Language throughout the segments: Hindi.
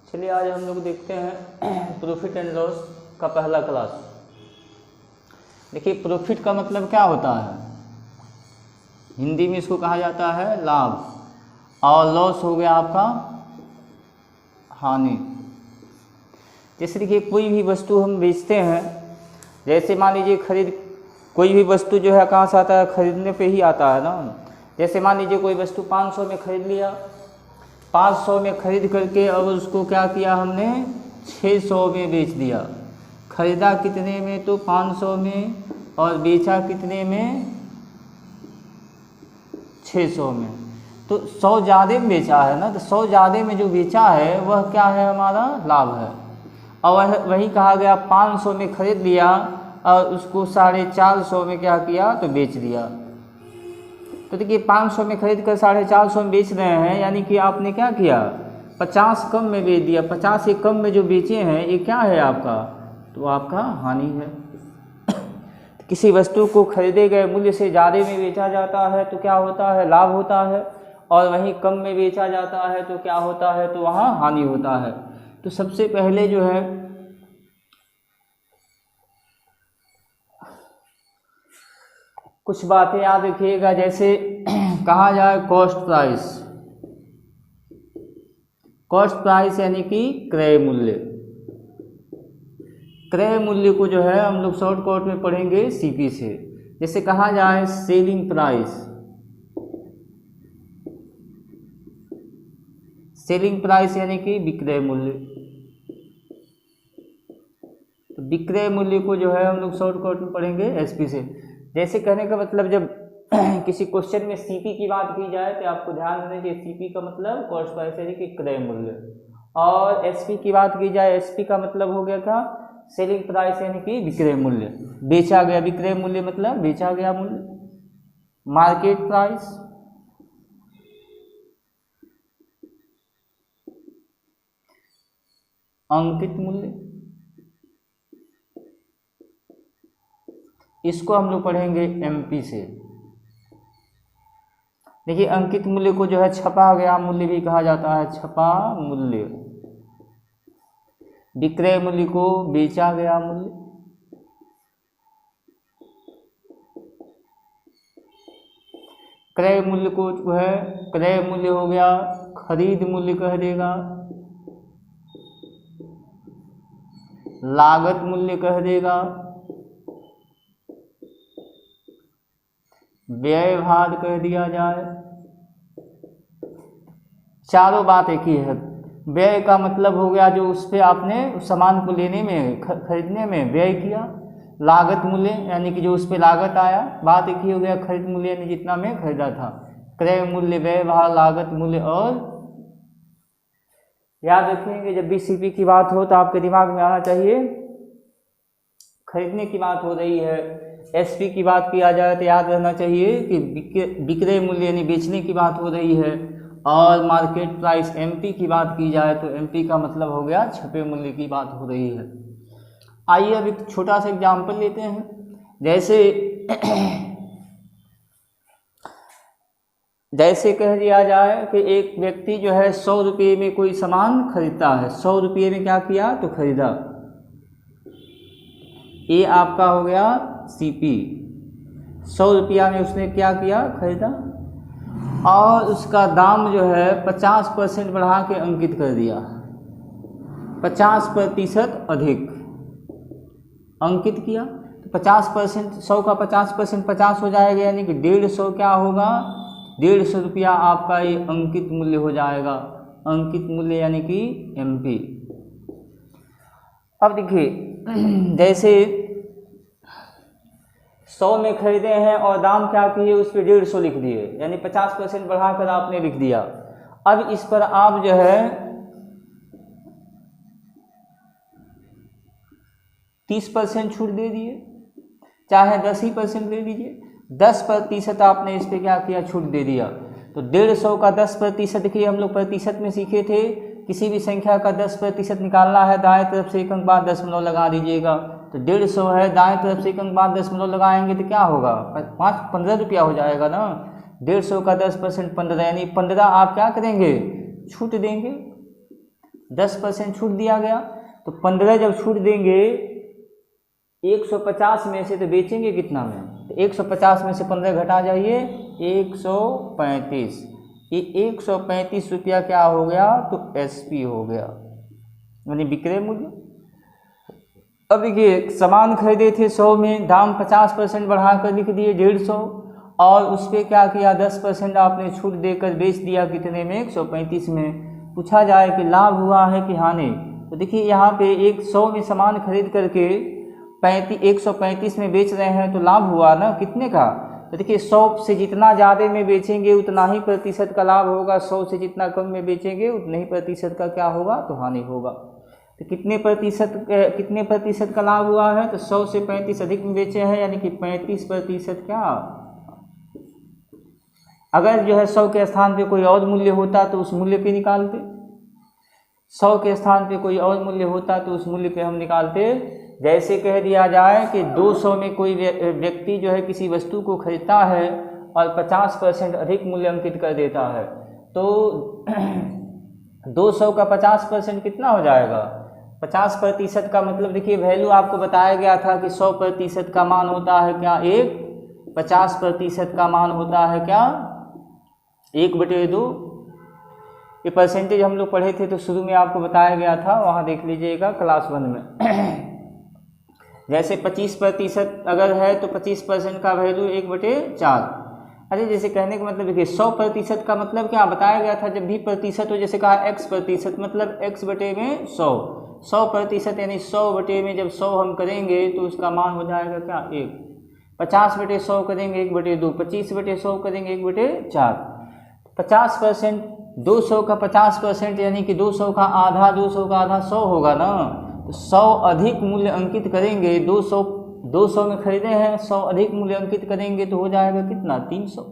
चलिए आज हम लोग देखते हैं प्रॉफिट एंड लॉस का पहला क्लास। देखिए प्रॉफिट का मतलब क्या होता है, हिंदी में इसको कहा जाता है लाभ, और लॉस हो गया आपका हानि। जैसे देखिए कोई भी वस्तु हम बेचते हैं, जैसे मान लीजिए कोई भी वस्तु जो है कहाँ से आता है, खरीदने पे ही आता है ना। जैसे मान लीजिए कोई वस्तु 500 में खरीद लिया, 500 में खरीद करके अब उसको क्या किया हमने 600 में बेच दिया। खरीदा कितने में, तो 500 में, और बेचा कितने में 600 में। तो 100 ज़्यादा में बेचा है ना, तो 100 ज़्यादा में जो बेचा है वह क्या है, हमारा लाभ है। और वही कहा गया 500 में खरीद लिया और उसको 450 में क्या किया, तो बेच दिया। तो देखिए 500 में खरीद कर 450 में बेच रहे हैं, यानी कि आपने क्या किया 50 कम में बेच दिया। 50 से कम में जो बेचे हैं ये क्या है आपका, तो आपका हानि है। किसी वस्तु को खरीदे गए मूल्य से ज़्यादा में बेचा जाता है तो क्या होता है, लाभ होता है, और वहीं कम में बेचा जाता है तो क्या होता है, तो वहाँ हानि होता है। तो सबसे पहले जो है कुछ बातें याद रखिएगा। जैसे कहा जाए कॉस्ट प्राइस, कॉस्ट प्राइस यानी कि क्रय मूल्य। क्रय मूल्य को जो है हम लोग शॉर्टकट में पढ़ेंगे सीपी से। जैसे कहा जाए सेलिंग प्राइस, सेलिंग प्राइस यानी कि विक्रय मूल्य। तो विक्रय मूल्य को जो है हम लोग शॉर्टकट में पढ़ेंगे एसपी से। जैसे कहने का मतलब जब किसी क्वेश्चन में सीपी की बात की जाए तो आपको ध्यान देना चाहिए सीपी का मतलब कॉस्ट प्राइस यानी कि क्रय मूल्य, और एसपी की बात की जाए एसपी का मतलब हो गया क्या, सेलिंग प्राइस यानी कि विक्रय मूल्य। बेचा गया, विक्रय मूल्य मतलब बेचा गया मूल्य। मार्केट प्राइस, अंकित मूल्य, इसको हम लोग पढ़ेंगे एमपी से। देखिए अंकित मूल्य को जो है छपा गया मूल्य भी कहा जाता है, छपा मूल्य। विक्रय मूल्य को बेचा गया मूल्य। क्रय मूल्य को जो है क्रय मूल्य हो गया खरीद मूल्य कह देगा, लागत मूल्य कह देगा, व्यय भार कह दिया जाए। चारों बात एक ही है। व्यय का मतलब हो गया जो उस पर आपने उस सामान को लेने में खरीदने में व्यय किया। लागत मूल्य यानी कि जो उस पर लागत आया, बात एक ही हो गया। खरीद मूल्य यानी जितना में खरीदा था। क्रय मूल्य, व्यय भार, लागत मूल्य। और याद रखेंगे जब भी सीपी की बात हो तो आपके दिमाग में आना चाहिए खरीदने की बात हो रही है। एसपी की बात किया जाए तो याद रहना चाहिए कि विक्रय मूल्य यानी बेचने की बात हो रही है। और मार्केट प्राइस एमपी की बात की जाए तो एमपी का मतलब हो गया छपे मूल्य की बात हो रही है। आइए अब एक छोटा सा एग्जाम्पल लेते हैं। जैसे कह दिया जाए कि एक व्यक्ति जो है 100 रुपये में कोई सामान खरीदता है। 100 रुपये में क्या किया, तो खरीदा। ये आपका हो गया सीपी। 100 रुपया में उसने क्या किया, खरीदा, और उसका दाम जो है 50% बढ़ा के अंकित कर दिया। 50% अधिक अंकित किया तो 50%, 100 का 50% 50 हो जाएगा, यानी कि 150 क्या होगा, 150 रुपया आपका ये अंकित मूल्य हो जाएगा। अंकित मूल्य यानी कि एमपी। अब देखिए जैसे 100 में खरीदे हैं और दाम क्या किए, उस पर 150 लिख दिए, यानी 50% बढ़ाकर आपने लिख दिया। अब इस पर आप जो है 30% छूट दे दिए, चाहे 10% ले लीजिए। 10% आपने इस पर क्या किया, छूट दे दिया। तो 150 का 10%, देखिए हम लोग प्रतिशत में सीखे थे, किसी भी संख्या का 10% निकालना है, दाएं तरफ से एक अंक बाद दशमलव लगा दीजिएगा। तो 150 है, दाएं तरफ से एक अंक बाद दशमलव लगाएंगे तो क्या होगा, 15 रुपया हो जाएगा ना। 150 का 10% 15, यानी 15 आप क्या करेंगे, छूट देंगे। 10% छूट दिया गया। तो 15 जब छूट देंगे 150 में से, तो बेचेंगे कितना में? तो 150 में से 15 घटा जाइए, 135। ये 135 रुपया क्या हो गया? तो SP हो गया, यानी विक्रय मूल्य। अब देखिए सामान खरीदे थे 100 में, दाम 50% बढ़ा कर लिख दिए 150, और उस पर क्या किया? 10% आपने छूट देकर बेच दिया कितने में? 135 में। पूछा जाए कि लाभ हुआ है कि हानि? तो देखिए यहाँ पे 100 में सामान खरीद करके 135 में बेच रहे हैं, तो लाभ हुआ ना कितने का? तो देखिए 100 से जितना ज़्यादा में बेचेंगे उतना ही प्रतिशत का लाभ होगा, 100 से जितना कम में बेचेंगे उतना ही प्रतिशत का क्या होगा? तो हानि होगा। तो कितने प्रतिशत का लाभ हुआ है? तो 100 से 35 अधिक में बेचे हैं, यानी कि 35% क्या? अगर जो है 100 के स्थान पे कोई और मूल्य होता तो उस मूल्य पे निकालते, 100 के स्थान पे कोई और मूल्य होता तो उस मूल्य पे हम निकालते। जैसे कह दिया जाए कि 200 में कोई व्यक्ति जो है किसी वस्तु को खरीदता है और 50% अधिक मूल्य अंकित कर देता है, तो 200 का 50% कितना हो जाएगा? 50% का मतलब देखिए वैल्यू आपको बताया गया था कि 100% का मान होता है क्या? 1। 50% का मान होता है क्या? 1/2। ये परसेंटेज हम लोग पढ़े थे तो शुरू में आपको बताया गया था, वहाँ देख लीजिएगा क्लास 1 में। जैसे 25% अगर है तो 25% का वैल्यू 1/4। अरे जैसे कहने का मतलब देखिए 100% का मतलब क्या बताया गया था? जब भी प्रतिशत हो, जैसे कहा x% मतलब x बटे में 100, 100% यानी 100 बटे में जब 100 हम करेंगे तो उसका मान हो जाएगा क्या? 1। 50/100 करेंगे 1/2, 25/100 करेंगे 1/4। 50%, 200 का 50% यानी कि 200 का आधा, 200 का आधा 100 होगा ना। तो 100 अधिक मूल्य अंकित करेंगे, 200 में खरीदे हैं, 100 अधिक मूल्य अंकित करेंगे तो हो जाएगा कितना? 300।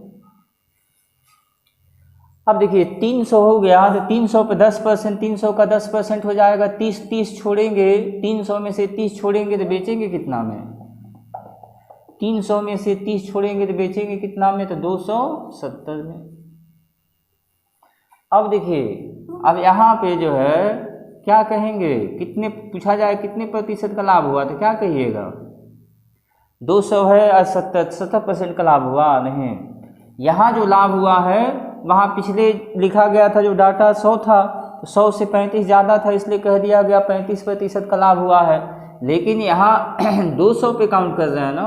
अब देखिए 300 हो गया तो 300 पे 10%, 300 का 10% हो जाएगा 30 छोड़ेंगे, 300 में से 30 छोड़ेंगे तो बेचेंगे कितना में? 300 में से 30 छोड़ेंगे तो बेचेंगे कितना में? तो 270 में। अब देखिए अब यहाँ पे जो है क्या कहेंगे? कितने पूछा जाए कितने प्रतिशत का लाभ हुआ तो क्या कहिएगा? 200 है और 70% का लाभ हुआ नहीं। यहाँ जो लाभ हुआ है वहाँ पिछले लिखा गया था जो डाटा 100 था, तो 100 से 35 ज़्यादा था, इसलिए कह दिया गया 35% का लाभ हुआ है। लेकिन यहाँ 200 पे काउंट कर रहे हैं ना,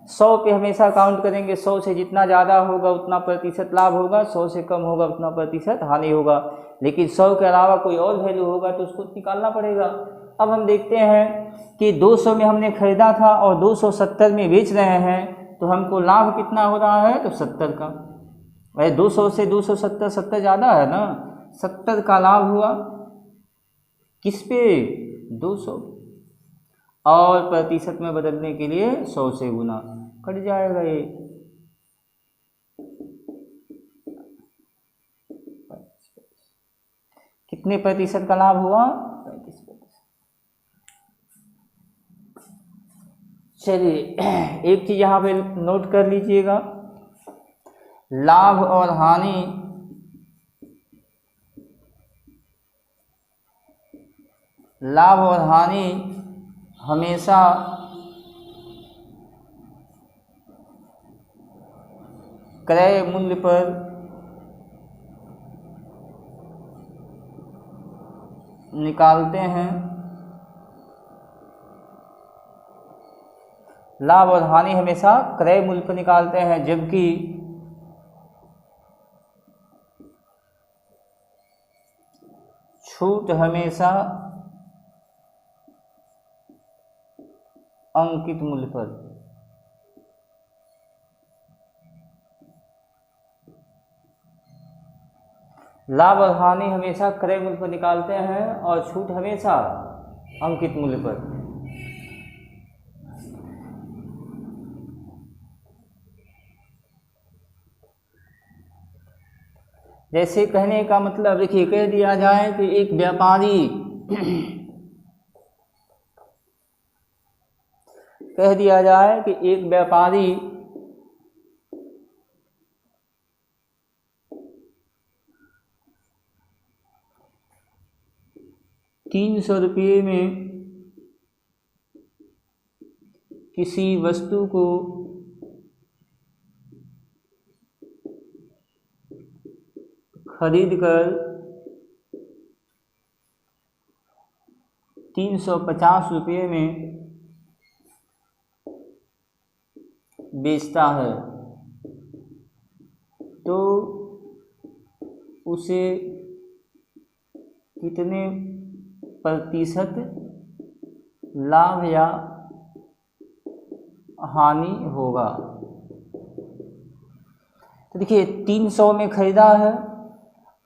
100 पे हमेशा काउंट करेंगे, 100 से जितना ज़्यादा होगा उतना प्रतिशत लाभ होगा, 100 से कम होगा उतना प्रतिशत हानि होगा। लेकिन 100 के अलावा कोई और वैल्यू होगा तो उसको निकालना पड़ेगा। अब हम देखते हैं कि 200 में हमने खरीदा था और 270 में बेच रहे हैं, तो हमको लाभ कितना हो रहा है? तो 70 का। भाई 200 से 270, 70 ज़्यादा है ना, 70 का लाभ हुआ। किस पे? 200। और प्रतिशत में बदलने के लिए 100 से गुना कट जाएगा ये। कितने प्रतिशत का लाभ हुआ? 35%। चलिए एक चीज यहाँ पे नोट कर लीजिएगा, लाभ और हानि हमेशा क्रय मूल्य पर निकालते हैं। लाभ और हानि हमेशा क्रय मूल्य पर निकालते हैं, जबकि छूट हमेशा अंकित मूल्य पर। लाभ और हानि हमेशा क्रय मूल्य पर निकालते हैं और छूट हमेशा अंकित मूल्य पर। जैसे कहने का मतलब देखिए, कह दिया जाए कि एक व्यापारी कह दिया जाए कि एक व्यापारी 300 रुपये में किसी वस्तु को खरीद कर 350 रुपये में बेचता है तो उसे कितने प्रतिशत लाभ या हानि होगा। तो देखिए 300 में खरीदा है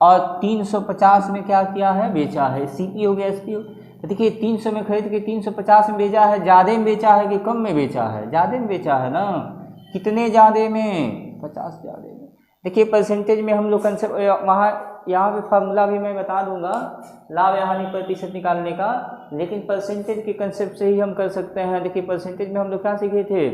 और 350 में क्या किया है, बेचा है। सीपी हो गया एसपी हो। तो देखिए 300 में खरीद के 350 में बेचा है, ज़्यादा में बेचा है कि कम में बेचा है, ज़्यादा में बेचा है ना। कितने ज़्यादा में, 50 ज़्यादा में। देखिए परसेंटेज में हम लोग कंसेप्ट वहाँ यहाँ पे फार्मूला भी मैं बता दूंगा लाभ या हानि प्रतिशत निकालने का, लेकिन परसेंटेज के कंसेप्ट से ही हम कर सकते हैं। देखिए परसेंटेज में हम लोग क्या सीखे थे,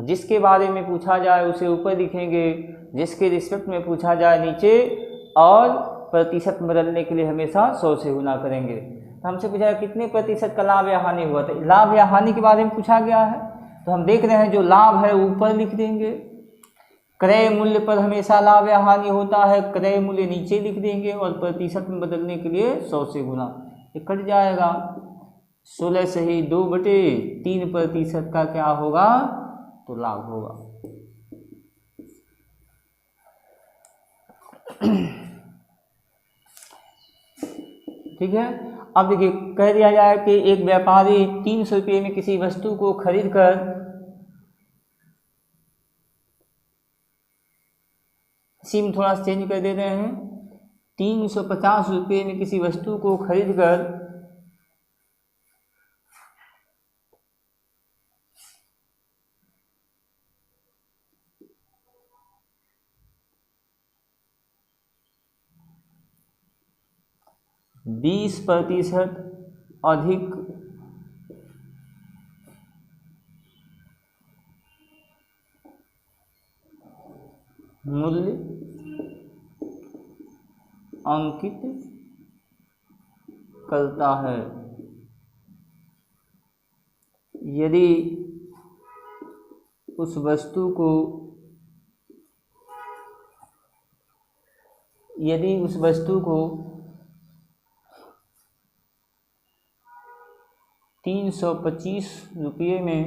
जिसके बारे में पूछा जाए उसे ऊपर लिखेंगे, जिसके रिस्पेक्ट में पूछा जाए नीचे, और प्रतिशत बदलने के लिए हमेशा 100 से गुना करेंगे। तो हमसे पूछा कितने प्रतिशत का लाभ या हानि हुआ, तो लाभ या हानि के बारे में पूछा गया है। तो हम देख रहे हैं जो लाभ है ऊपर लिख देंगे, क्रय मूल्य पर हमेशा लाभ या हानि होता है, क्रय मूल्य नीचे लिख देंगे, और प्रतिशत में बदलने के लिए 100 से गुना। ये कट जाएगा, 16 से ही 2/3% का क्या होगा, तो लाभ होगा। ठीक है। अब देखिए कह दिया जाए कि एक व्यापारी 300 रुपये में किसी वस्तु को खरीद कर इसी में थोड़ा सा चेंज कर दे रहे हैं, 350 रुपये में किसी वस्तु को खरीद कर 20% अधिक मूल्य अंकित करता है यदि उस वस्तु को 325 रुपये में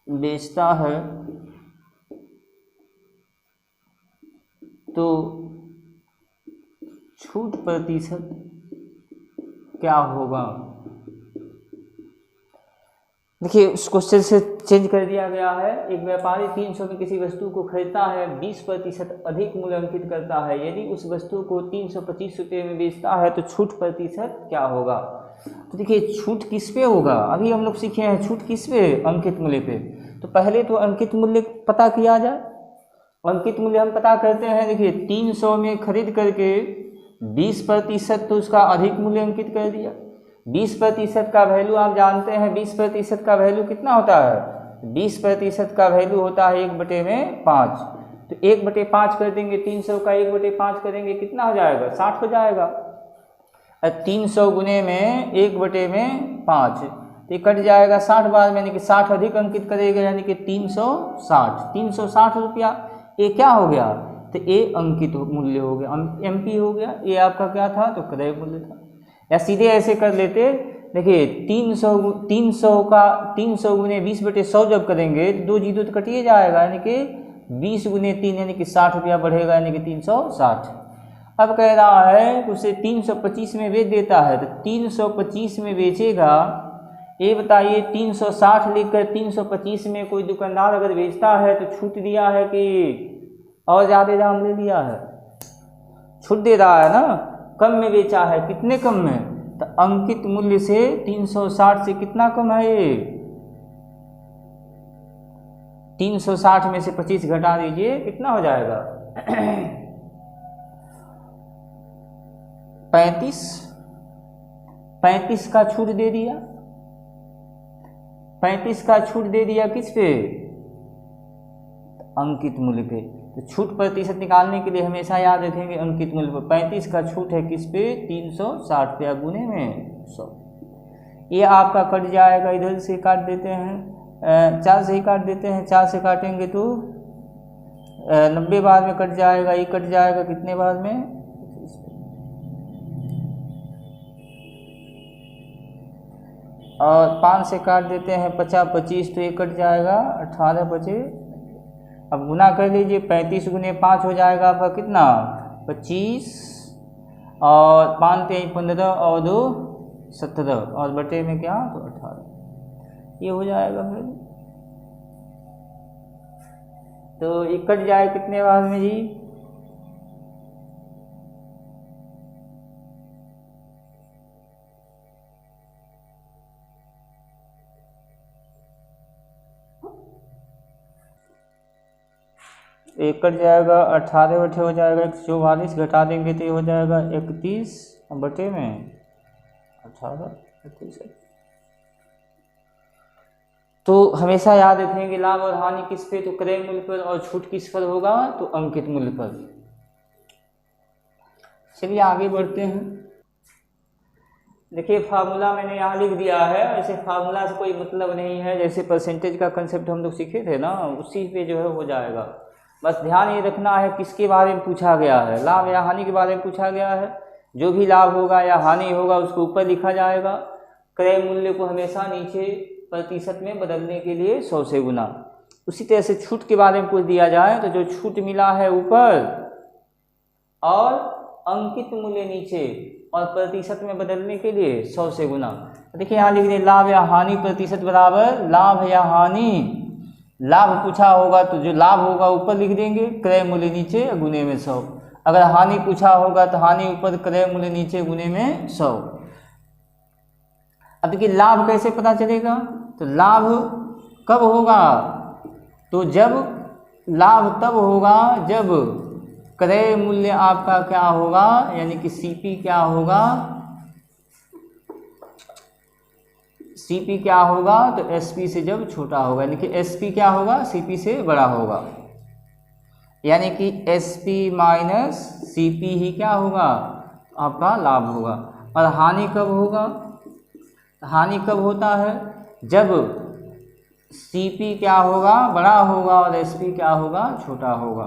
बेचता है तो छूट प्रतिशत क्या होगा। देखिए उस क्वेश्चन से चेंज कर दिया गया है। एक व्यापारी 300 में किसी वस्तु को खरीदता है, 20% अधिक मूल्य अंकित करता है, यदि उस वस्तु को 325 रुपये में बेचता है तो छूट प्रतिशत क्या होगा। तो देखिए छूट किस पे होगा, अभी हम लोग सीखे हैं छूट किस पे, अंकित मूल्य पे। तो पहले तो अंकित मूल्य पता किया जाए। अंकित मूल्य हम पता करते हैं, देखिए 300 में खरीद करके 20% तो उसका अधिक मूल्य अंकित कर दिया। 20% का वैल्यू आप जानते हैं, 20% का वैल्यू कितना होता है, 20% का वैल्यू होता है 1/5। तो 1/5 कर देंगे, 300 का 1/5 करेंगे, कितना हो जाएगा, 60 हो जाएगा। 300 गुने में 1/5 तो ये कट जाएगा 60 बार में, यानी कि 60 अधिक अंकित करेगा, यानी कि 360 रुपया। ये क्या हो गया, तो ये अंकित मूल्य हो गया, एमपी हो गया। ये आपका क्या था, तो क्रय मूल्य था। या सीधे ऐसे कर लेते, देखिए 300 गुने 20/100 जब करेंगे तो 2 जीरो तो कटिए जाएगा, यानी कि 20 गुने 3 यानी कि 60 रुपया बढ़ेगा, यानी कि 360। अब कह रहा है उसे 325 में बेच देता है, तो 325 में बेचेगा। ये बताइए 360 लिखकर 325 में कोई दुकानदार अगर बेचता है तो छूट दिया है कि और ज़्यादा दाम ले लिया है, छूट दे रहा है ना, कम में बेचा है। कितने कम में, तो अंकित मूल्य से 360 से कितना कम है, ये 360 में से 25 घटा दीजिए, कितना हो जाएगा 35। 35 का छूट दे दिया, 35 का छूट दे दिया किस पे? अंकित मूल्य पे। तो छूट प्रतिशत निकालने के लिए हमेशा याद रखेंगे अंकित मूल्य पर। 35 का छूट है किस पे? 360 रुपया गुने में 100। ये आपका कट जाएगा, इधर से काट देते हैं, 4 से ही काट देते हैं, 4 से काटेंगे तो 90 बाद में कट जाएगा। ये कट जाएगा कितने बाद में? और 5 से काट देते हैं 50, 25 तो ये कट जाएगा 18 25। अब गुना कर लीजिए, 35 गुने 5 हो जाएगा आपका कितना? 25 और 5 3 15 और 2 17 और बटे में क्या? तो 18। ये हो जाएगा फिर। तो ये कट जाए कितने बाद में जी? एक कट जाएगा 18 बटे हो जाएगा 144, घटा देंगे तो ये हो जाएगा 31 बटे में 18 31। तो हमेशा याद रखेंगे लाभ और हानि किस पे? तो क्रय मूल्य पर। और छूट किस पर होगा? तो अंकित मूल्य पर। चलिए आगे बढ़ते हैं। देखिए फार्मूला मैंने यहाँ लिख दिया है। ऐसे फार्मूला से कोई मतलब नहीं है, जैसे परसेंटेज का कंसेप्ट हम लोग सीखे थे ना, उसी पे जो है हो जाएगा। बस ध्यान ये रखना है किसके बारे में पूछा गया है, लाभ या हानि के बारे में पूछा गया है। जो भी लाभ होगा या हानि होगा उसको ऊपर लिखा जाएगा। क्रय मूल्य को हमेशा नीचे प्रतिशत में बदलने के लिए 100 से गुना। उसी तरह से छूट के बारे में पूछ दिया जाए तो जो छूट मिला है ऊपर और अंकित मूल्य नीचे और प्रतिशत में बदलने के लिए 100 से गुना। देखिए यहाँ लिख दें लाभ या हानि प्रतिशत बराबर लाभ या हानि। लाभ पूछा होगा तो जो लाभ होगा ऊपर लिख देंगे, क्रय मूल्य नीचे गुने में 100। अगर हानि पूछा होगा तो हानि ऊपर, क्रय मूल्य नीचे गुने में 100। अब देखिए लाभ कैसे पता चलेगा? तो लाभ कब होगा? तो जब लाभ तब होगा जब क्रय मूल्य आपका क्या होगा, यानी कि सीपी क्या होगा? सीपी क्या होगा? तो एसपी से जब छोटा होगा, यानी कि एसपी क्या होगा? सीपी से बड़ा होगा। यानी कि एसपी माइनस सीपी ही क्या होगा? आपका लाभ होगा। और हानि कब होगा? हानि कब होता है? जब सीपी क्या होगा? बड़ा होगा और एसपी क्या होगा? छोटा होगा।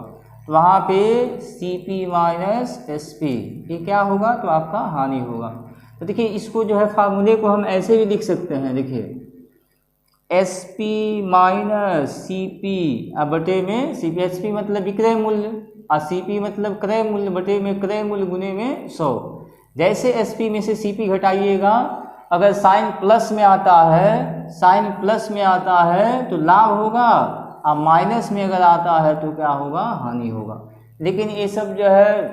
तो वहाँ पे सीपी माइनस एसपी ये क्या होगा? तो आपका हानि होगा। तो देखिए इसको जो है फार्मूले को हम ऐसे भी लिख सकते हैं। देखिए एसपी माइनस सीपी बटे में सीपी। एसपी मतलब विक्रय मूल्य और सीपी मतलब क्रय मूल्य, बटे में क्रय मूल्य गुने में 100। जैसे एसपी में से सीपी घटाइएगा, अगर साइन प्लस में आता है, साइन प्लस में आता है तो लाभ होगा, और माइनस में अगर आता है तो क्या होगा? हानि होगा। लेकिन ये सब जो है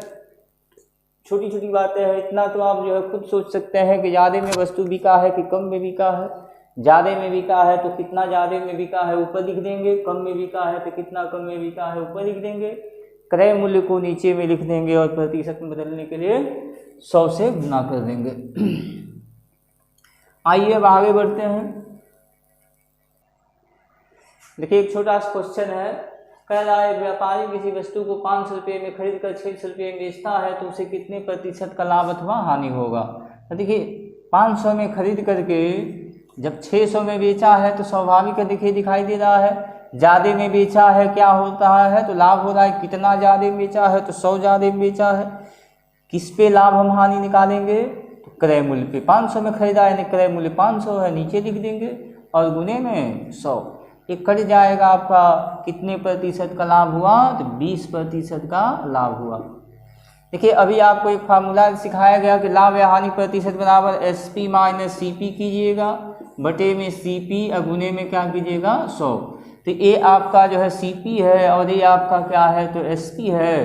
छोटी छोटी बातें हैं। इतना तो आप जो है खुद सोच सकते हैं कि ज़्यादा में वस्तु बिका है कि कम में बिका है। ज़्यादा में बिका है तो कितना ज़्यादा में बिका है ऊपर लिख देंगे, कम में बिका है तो कितना कम में बिका है ऊपर लिख देंगे। क्रय मूल्य को नीचे में लिख देंगे और प्रतिशत में बदलने के लिए 100 से गुना कर देंगे। आइए अब आगे बढ़ते हैं। देखिए एक छोटा सा क्वेश्चन है, कह रहा है व्यापारी किसी वस्तु को 500 रुपये में खरीद कर 600 रुपये में बेचता है तो उसे कितने प्रतिशत का लाभ अथवा हानि होगा? तो देखिए 500 में खरीद करके जब 600 में बेचा है तो स्वाभाविक देखिए दिखाई दे रहा है, ज़्यादा में बेचा है क्या होता है? तो लाभ हो रहा है। कितना ज़्यादा में बेचा है? तो 100 ज़्यादा में बेचा है। किस पे लाभ हम हानि निकालेंगे? तो क्रय मूल्य पे। 500 में खरीदा है, यानी क्रय मूल्य 500 है, नीचे लिख देंगे और गुने में 100। ये कट जाएगा आपका कितने प्रतिशत का लाभ हुआ? तो 20% का लाभ हुआ। देखिए अभी आपको एक फार्मूला सिखाया गया कि लाभ या हानि प्रतिशत बराबर एसपी माइनस सीपी कीजिएगा, बटे में सीपी और गुने में क्या कीजिएगा? 100। तो ये आपका जो है सीपी है और ये आपका क्या है? तो एसपी है।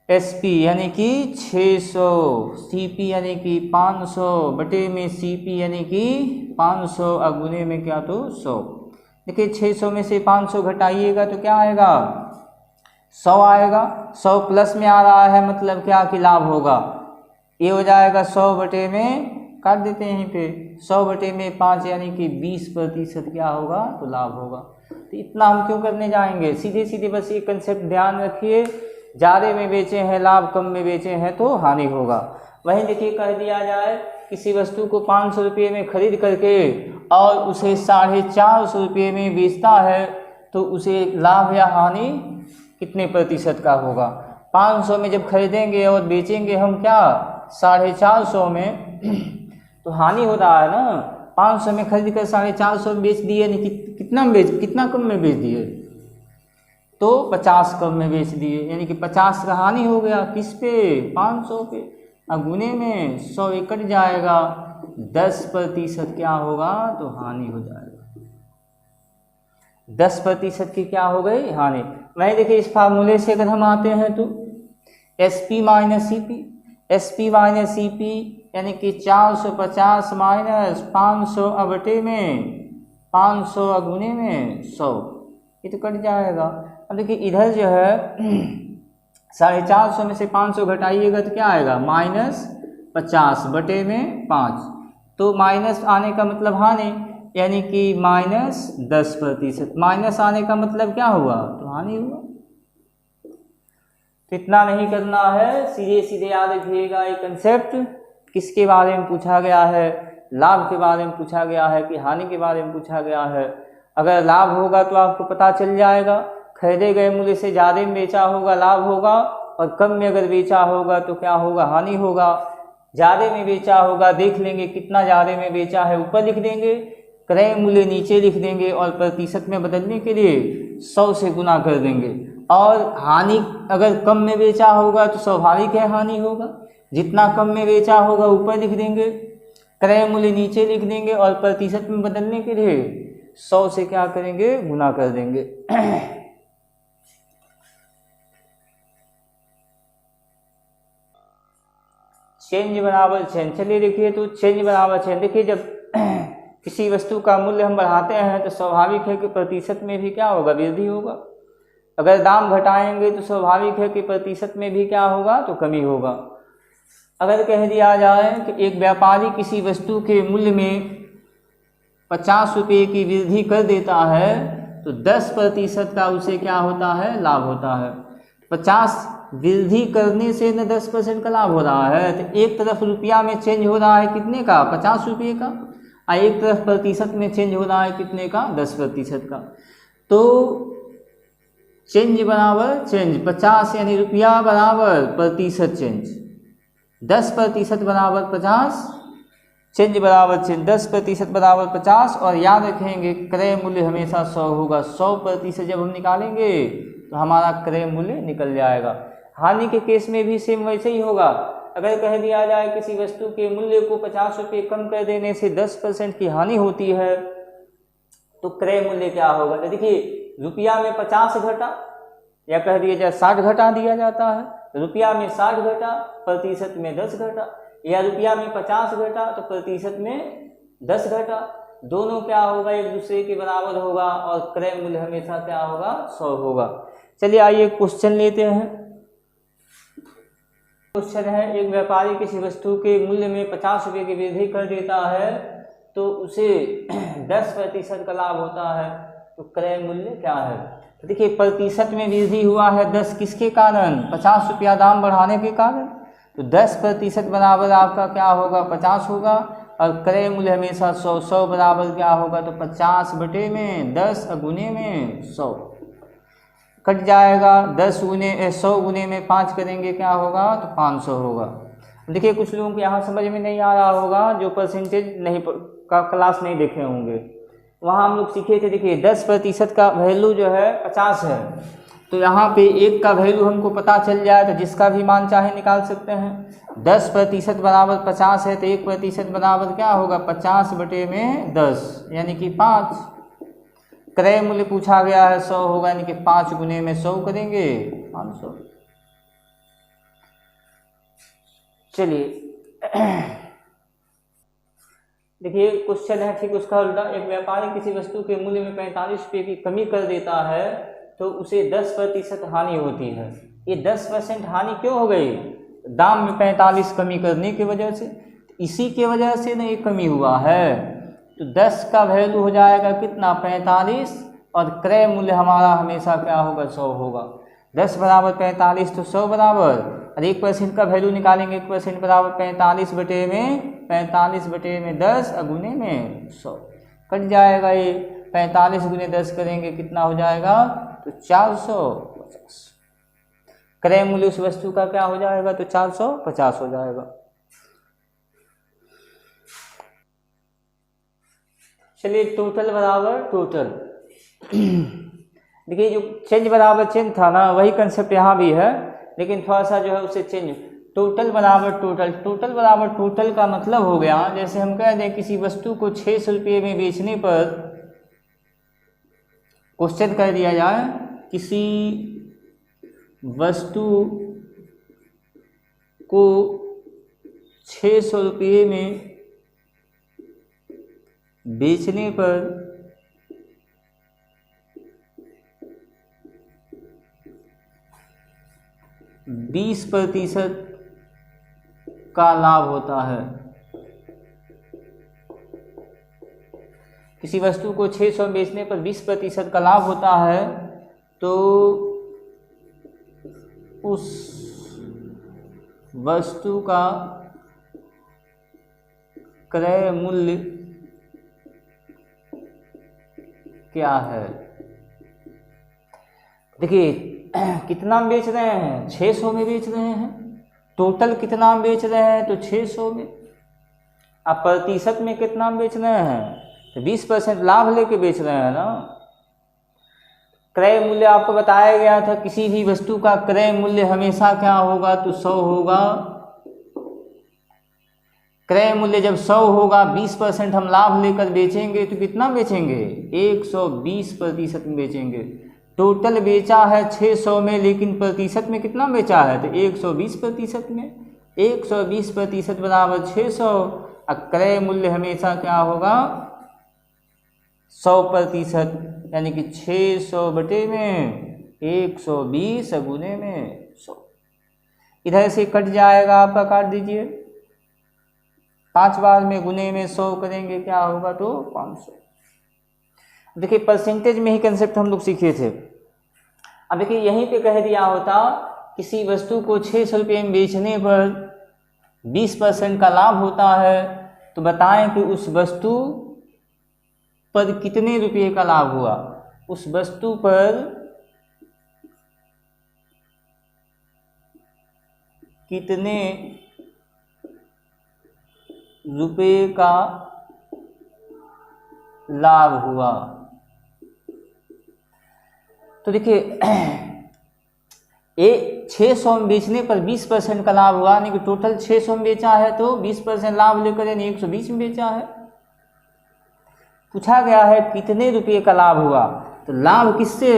एसपी यानी कि 600, सीपी यानी कि 500, बटे में सीपी यानी कि 500 और गुने में क्या? तो 100। देखिए 600 में से 500 घटाइएगा तो क्या आएगा? 100 आएगा। 100 प्लस में आ रहा है मतलब क्या कि लाभ होगा। ये हो जाएगा 100 बटे में काट देते हैं यहीं पे 100/5 यानी कि 20% क्या होगा तो लाभ होगा। तो इतना हम क्यों करने जाएंगे, सीधे सीधे बस ये कंसेप्ट ध्यान रखिए, ज़्यादा में बेचे हैं लाभ, कम में बेचे हैं तो हानि होगा। वहीं देखिए कह दिया जाए किसी वस्तु को 500 रुपये में खरीद करके और उसे 450 रुपये में बेचता है तो उसे लाभ या हानि कितने प्रतिशत का होगा। 500 में जब खरीदेंगे और बेचेंगे हम क्या 450 में, तो हानि हो रहा है ना। 500 में खरीद कर 450 में बेच दिए, नहीं कितना कम में बेच दिए, तो 50 कम में बेच दिए, यानी कि 50 का हानि हो गया। किस पे 500 पे, अब गुने में 100 कट जाएगा, 10% क्या होगा तो हानि हो जाएगा। 10% की क्या हो गई हानि। वहीं देखिए इस फार्मूले से अगर हम आते हैं तो SP माइनस CP यानी कि 450 माइनस 500 बटे में 500 गुने में 100, ये तो कट जाएगा। अब देखिए इधर जो है 450 में से 500 घटाइएगा तो क्या आएगा -50 बटे में 5, तो माइनस आने का मतलब हानि, यानी कि -10%। माइनस आने का मतलब क्या हुआ तो हानि हुआ। तो इतना नहीं करना है, सीधे सीधे याद रखिएगा ये कंसेप्ट। किसके बारे में पूछा गया है, लाभ के बारे में पूछा गया है कि हानि के बारे में पूछा गया है। अगर लाभ होगा तो आपको पता चल जाएगा, खरीदे गए मूल्य से ज़्यादा में बेचा होगा लाभ होगा, और कम में अगर बेचा होगा तो क्या होगा हानि होगा। ज़्यादा में बेचा होगा, देख लेंगे कितना ज़्यादा में बेचा है ऊपर लिख देंगे, क्रय मूल्य नीचे लिख देंगे, और प्रतिशत में बदलने के लिए 100 से गुना कर देंगे। और हानि अगर कम में बेचा होगा तो स्वाभाविक है हानि होगा, जितना कम में बेचा होगा ऊपर लिख देंगे, क्रय मूल्य नीचे लिख देंगे, और प्रतिशत में बदलने के लिए 100 से क्या करेंगे गुना कर देंगे। चेंज बराबर चेंज, चलिए देखिए तो चेंज बराबर चेंज। देखिए जब किसी वस्तु का मूल्य हम बढ़ाते हैं तो स्वाभाविक है कि प्रतिशत में भी क्या होगा वृद्धि होगा। अगर दाम घटाएंगे तो स्वाभाविक है कि प्रतिशत में भी क्या होगा तो कमी होगा। अगर कह दिया जाए कि एक व्यापारी किसी वस्तु के मूल्य में 50 रुपये की वृद्धि कर देता है तो 10% का उसे क्या होता है लाभ होता है। 50 वृद्धि करने से न 10% का लाभ हो रहा है, तो एक तरफ रुपया में चेंज हो रहा है कितने का 50 रुपये का, और एक तरफ प्रतिशत में चेंज हो रहा है कितने का 10% का। तो चेंज बराबर चेंज, 50 यानी रुपया बराबर प्रतिशत चेंज, 10% बराबर 50, चेंज बराबर चेंज, 10% बराबर 50। और याद रखेंगे क्रय मूल्य हमेशा 100 होगा। 100% जब हम निकालेंगे तो हमारा क्रय मूल्य निकल जाएगा। हानि के केस में भी सेम वैसे ही होगा। अगर कह दिया जाए किसी वस्तु के मूल्य को 50 रुपये कम कर देने से 10% की हानि होती है तो क्रय मूल्य क्या होगा। तो देखिए रुपया में 50 घटा, या कह दिया जाए 60 घटा दिया जाता है, रुपया में 60 घटा, प्रतिशत में 10 घटा, या रुपया में 50 घटा तो प्रतिशत में 10 घटा, दोनों क्या होगा एक दूसरे के बराबर होगा, और क्रय मूल्य हमेशा क्या होगा 100 होगा। चलिए आइए क्वेश्चन लेते हैं। क्वेश्चन है एक व्यापारी किसी वस्तु के मूल्य में 50 रुपये की वृद्धि कर देता है तो उसे 10% का लाभ होता है, तो क्रय मूल्य क्या है। तो देखिए प्रतिशत में वृद्धि हुआ है 10 किसके कारण 50 रुपया दाम बढ़ाने के कारण, तो 10% बराबर आपका क्या होगा 50 होगा, और क्रय मूल्य हमेशा 100, 100 बराबर क्या होगा तो 50 बटे में 10 गुने में 100 कट जाएगा। 100 गुने में 5 करेंगे क्या होगा तो 500 होगा। देखिए कुछ लोगों को यहाँ समझ में नहीं आ रहा होगा जो परसेंटेज नहीं का क्लास नहीं देखे होंगे, वहाँ हम लोग सीखे थे। देखिए 10% का वैल्यू जो है 50 है, तो यहाँ पे 1 का वैल्यू हमको पता चल जाए तो जिसका भी मान चाहे निकाल सकते हैं। 10% बराबर 50 है तो 1% बराबर क्या होगा 50 बटे में 10 यानी कि 5। क्रय मूल्य पूछा गया है 100 होगा, यानी कि 5 गुने में 100 करेंगे 500। चलिए देखिए क्वेश्चन है ठीक उसका उल्टा। एक व्यापारी किसी वस्तु के मूल्य में 45 रुपये की कमी कर देता है तो उसे 10% हानि होती है। ये 10% हानि क्यों हो गई, दाम में 45 कमी करने की वजह से। इसी के वजह से ना ये कमी हुआ है। तो 10 का वैल्यू हो जाएगा कितना 45 और क्रय मूल्य हमारा हमेशा क्या होगा 100 होगा। 10 बराबर 45 तो 100 बराबर, और 1% का वैल्यू निकालेंगे 1% बराबर 45 बटे में 10 गुने में 100 कट जाएगा। ये 45 गुने 10 करेंगे कितना हो जाएगा तो 450। क्रय मूल्य उस वस्तु का क्या हो जाएगा तो 450 हो जाएगा। चलिए टोटल बराबर टोटल देखिए जो चेंज बराबर चेंज था ना वही कंसेप्ट यहाँ भी है, लेकिन थोड़ा सा जो है उसे चेंज। टोटल बराबर टोटल, टोटल बराबर टोटल का मतलब हो गया जैसे हम कह दें किसी वस्तु को 600 रुपये में बेचने पर, क्वेश्चन कर दिया जाए किसी वस्तु को 600 रुपये में बेचने पर 20% का लाभ होता है। किसी वस्तु को 600 में बेचने पर 20% का लाभ होता है तो उस वस्तु का क्रय मूल्य क्या है। देखिए कितना में बेच रहे हैं 600 में बेच रहे हैं, टोटल कितना में बेच रहे हैं तो 600 में। अब प्रतिशत में कितना में बेच रहे हैं तो 20% लाभ लेके बेच रहे हैं ना। क्रय मूल्य आपको बताया गया था किसी भी वस्तु का क्रय मूल्य हमेशा क्या होगा तो 100 होगा। क्रय मूल्य जब 100 होगा 20% हम लाभ लेकर बेचेंगे तो कितना बेचेंगे 120% में बेचेंगे। टोटल बेचा है 600 में लेकिन प्रतिशत में कितना बेचा है तो 120% में। 120% बराबर 600 और क्रय मूल्य हमेशा क्या होगा 100%, यानी कि 600 बटे में 120 गुने में 100। इधर से कट जाएगा आपका, काट दीजिए। 5 बार में गुने में 100 करेंगे क्या होगा तो 500। देखिए परसेंटेज में ही कंसेप्ट हम लोग सीखे थे। अब देखिए यहीं पे कह दिया होता किसी वस्तु को 600 रुपये में बेचने पर 20% का लाभ होता है तो बताएं कि उस वस्तु पर कितने रुपये का लाभ हुआ। उस वस्तु पर कितने रुपये का लाभ हुआ। तो देखिए ये 600 में बेचने पर 20% का लाभ हुआ, यानी कि टोटल 600 में बेचा है तो 20% लाभ लेकर यानी 120 में बेचा है। पूछा गया है कितने रुपये का लाभ हुआ, तो लाभ किससे,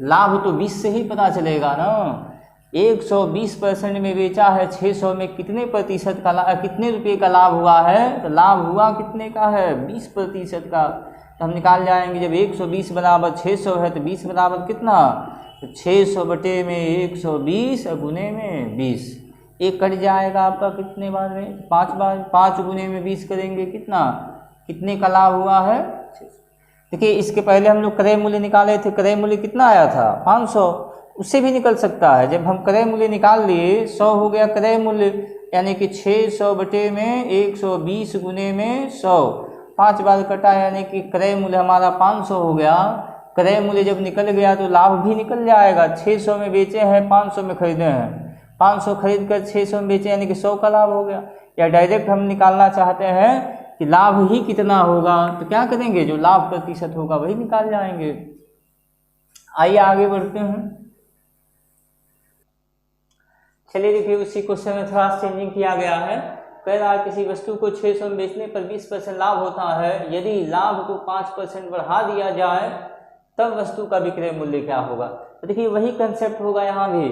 लाभ तो 20 से ही पता चलेगा ना। 120% में बेचा है 600 में कितने प्रतिशत का लाभ, कितने रुपये का लाभ हुआ है, तो लाभ हुआ कितने का है 20% का। तो हम निकाल जाएंगे जब 120 बराबर 600 है तो 20 बराबर कितना तो 600 बटे में 120 गुने में 20। एक कट जाएगा आपका कितने बार में 5 बार, 5 गुने में 20 करेंगे कितना, कितने का लाभ हुआ है। देखिए इसके पहले हम लोग क्रय मूल्य निकाले थे, क्रय मूल्य कितना आया था 500, उससे भी निकल सकता है। जब हम क्रय मूल्य निकाल लिए 100 हो गया क्रय मूल्य, यानी कि 600 बटे में 120 गुने में 100, 5 बार कटा यानी कि क्रय मूल्य हमारा 500 हो गया। क्रय मूल्य जब निकल गया तो लाभ भी निकल जाएगा। 600 में बेचे हैं 500 में खरीदे हैं, 500 खरीद कर 600 में बेचे यानी कि 100 का लाभ हो गया। या डायरेक्ट हम निकालना चाहते हैं कि लाभ ही कितना होगा तो क्या करेंगे, जो लाभ प्रतिशत होगा वही निकाल जाएंगे। आइए आगे बढ़ते हैं। चलिए देखिए उसी क्वेश्चन में थोड़ा चेंजिंग किया गया है। कह रहा है किसी वस्तु को 600 में बेचने पर 20% लाभ होता है, यदि लाभ को 5% बढ़ा दिया जाए तब वस्तु का विक्रय मूल्य क्या होगा। तो देखिए वही कंसेप्ट होगा यहाँ भी।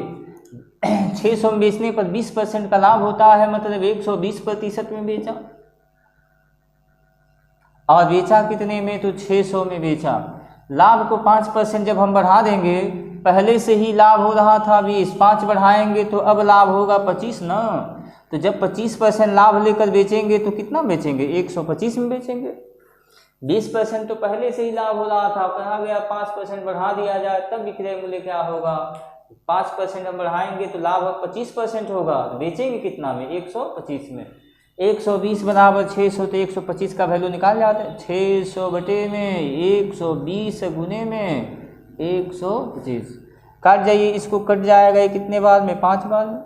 600 में बेचने पर 20% का लाभ होता है, मतलब 120% में बेचा, और बेचा कितने में तो 600 में बेचा। लाभ को 5% जब हम बढ़ा देंगे, पहले से ही लाभ हो रहा था 20, 5 बढ़ाएंगे तो अब लाभ होगा 25 ना। तो जब 25% लाभ लेकर बेचेंगे तो कितना बेचेंगे, 125 में बेचेंगे। 20% तो पहले से ही लाभ हो रहा था, कहा गया 5% बढ़ा दिया जाए तब विक्रय मूल्य क्या होगा, 5% हम बढ़ाएंगे तो लाभ अब 25% होगा, बेचेंगे कितना में, 125 में। 120 बराबर 600, तो 125 का वैल्यू निकाल जाते हैं, 600 बटे में 120 गुने में 125, कट जाइए, इसको कट जाएगा ये कितने बार में, 5 बार में,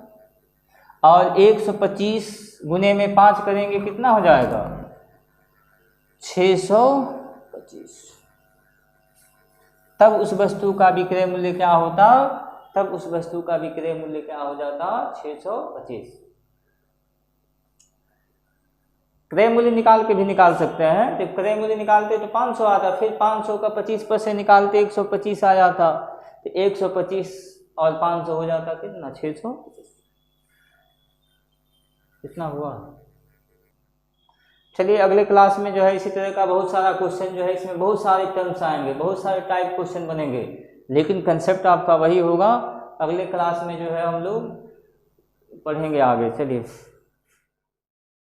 और 125 गुने में 5 करेंगे कितना हो जाएगा, 625। तब उस वस्तु का विक्रय मूल्य क्या होता, तब उस वस्तु का विक्रय मूल्य क्या हो जाता, 625। क्रय मूल्य निकाल के भी निकाल सकते हैं, जब क्रय मूल्य निकालते तो 500 आता, फिर 500 का 25% निकालते 125 आ जाता, तो 125 और 500 हो जाता कितना, 625। कितना हुआ। चलिए अगले क्लास में जो है इसी तरह का बहुत सारा क्वेश्चन जो है, इसमें बहुत सारे टर्म्स आएंगे, बहुत सारे टाइप क्वेश्चन बनेंगे, लेकिन कंसेप्ट आपका वही होगा। अगले क्लास में जो है हम लोग पढ़ेंगे आगे। चलिए।